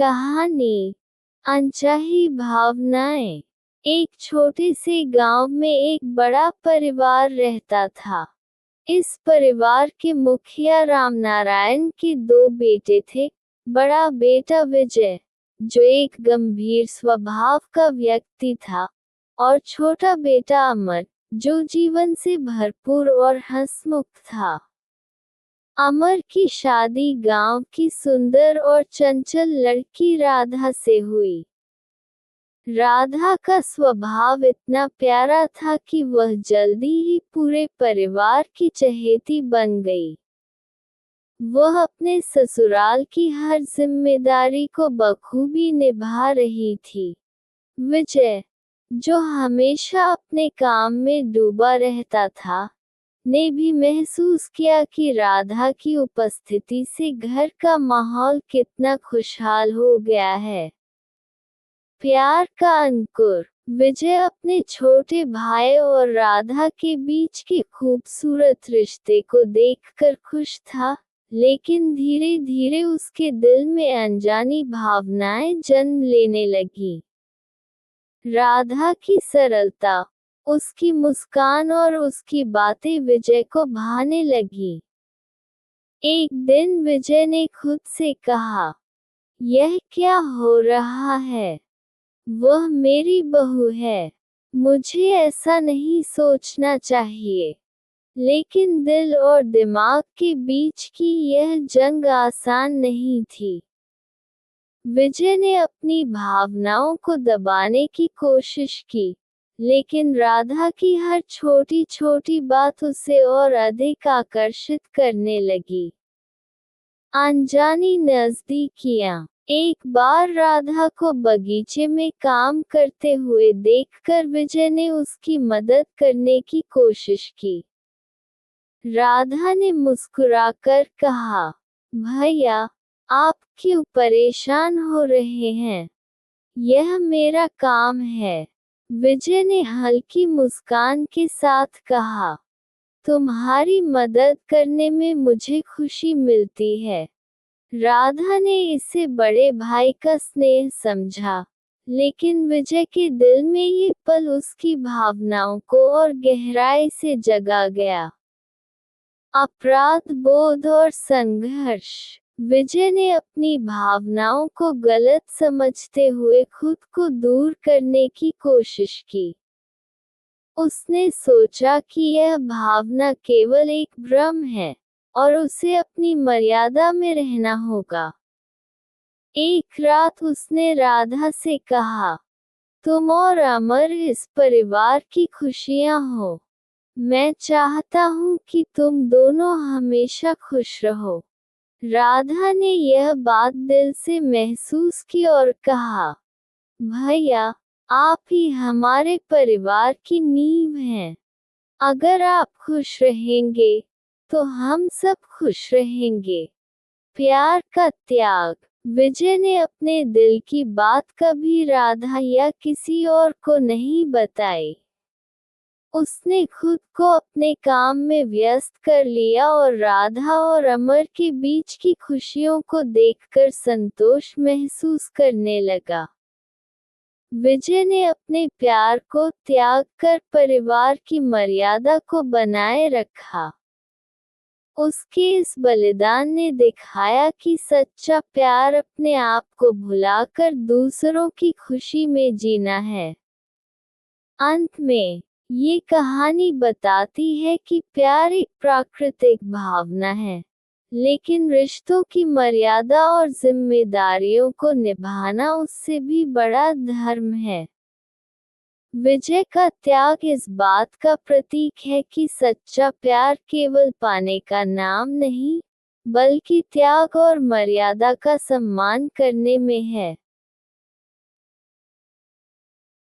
कहानी अनचाही भावनाएं। एक छोटे से गांव में एक बड़ा परिवार रहता था। इस परिवार के मुखिया रामनारायण के दो बेटे थे। बड़ा बेटा विजय, जो एक गंभीर स्वभाव का व्यक्ति था, और छोटा बेटा अमर, जो जीवन से भरपूर और हंसमुख था। अमर की शादी गांव की सुंदर और चंचल लड़की राधा से हुई। राधा का स्वभाव इतना प्यारा था कि वह जल्दी ही पूरे परिवार की चहेती बन गई। वह अपने ससुराल की हर जिम्मेदारी को बखूबी निभा रही थी। विजय, जो हमेशा अपने काम में डूबा रहता था, ने भी महसूस किया कि राधा की उपस्थिति से घर का माहौल कितना खुशहाल हो गया है। प्यार का अंकुर। विजय अपने छोटे भाई और राधा के बीच के खूबसूरत रिश्ते को देखकर खुश था, लेकिन धीरे धीरे उसके दिल में अनजानी भावनाएं जन्म लेने लगी। राधा की सरलता, उसकी मुस्कान और उसकी बातें विजय को भाने लगी। एक दिन विजय ने खुद से कहा, यह क्या हो रहा है? वह मेरी बहू है। मुझे ऐसा नहीं सोचना चाहिए। लेकिन दिल और दिमाग के बीच की यह जंग आसान नहीं थी। विजय ने अपनी भावनाओं को दबाने की कोशिश की, लेकिन राधा की हर छोटी छोटी बात उसे और अधिक आकर्षित करने लगी। अनजानी नजदीकियां। एक बार राधा को बगीचे में काम करते हुए देखकर विजय ने उसकी मदद करने की कोशिश की। राधा ने मुस्कुराकर कहा, भैया, आप क्यों परेशान हो रहे हैं? यह मेरा काम है। विजय ने हल्की मुस्कान के साथ कहा, तुम्हारी मदद करने में मुझे खुशी मिलती है। राधा ने इसे बड़े भाई का स्नेह समझा, लेकिन विजय के दिल में ये पल उसकी भावनाओं को और गहराई से जगा गया। अपराध बोध और संघर्ष। विजय ने अपनी भावनाओं को गलत समझते हुए खुद को दूर करने की कोशिश की। उसने सोचा कि यह भावना केवल एक भ्रम है, और उसे अपनी मर्यादा में रहना होगा। एक रात उसने राधा से कहा, तुम और अमर इस परिवार की खुशियां हो। मैं चाहता हूँ कि तुम दोनों हमेशा खुश रहो। राधा ने यह बात दिल से महसूस की और कहा, भैया, आप ही हमारे परिवार की नींव हैं। अगर आप खुश रहेंगे, तो हम सब खुश रहेंगे। प्यार का त्याग। विजय ने अपने दिल की बात कभी राधा या किसी और को नहीं बताई। उसने खुद को अपने काम में व्यस्त कर लिया और राधा और अमर के बीच की खुशियों को देखकर संतोष महसूस करने लगा। विजय ने अपने प्यार को त्याग कर परिवार की मर्यादा को बनाए रखा। उसके इस बलिदान ने दिखाया कि सच्चा प्यार अपने आप को भुलाकर दूसरों की खुशी में जीना है। अंत में, ये कहानी बताती है कि प्यार एक प्राकृतिक भावना है, लेकिन रिश्तों की मर्यादा और जिम्मेदारियों को निभाना उससे भी बड़ा धर्म है। विजय का त्याग इस बात का प्रतीक है कि सच्चा प्यार केवल पाने का नाम नहीं, बल्कि त्याग और मर्यादा का सम्मान करने में है।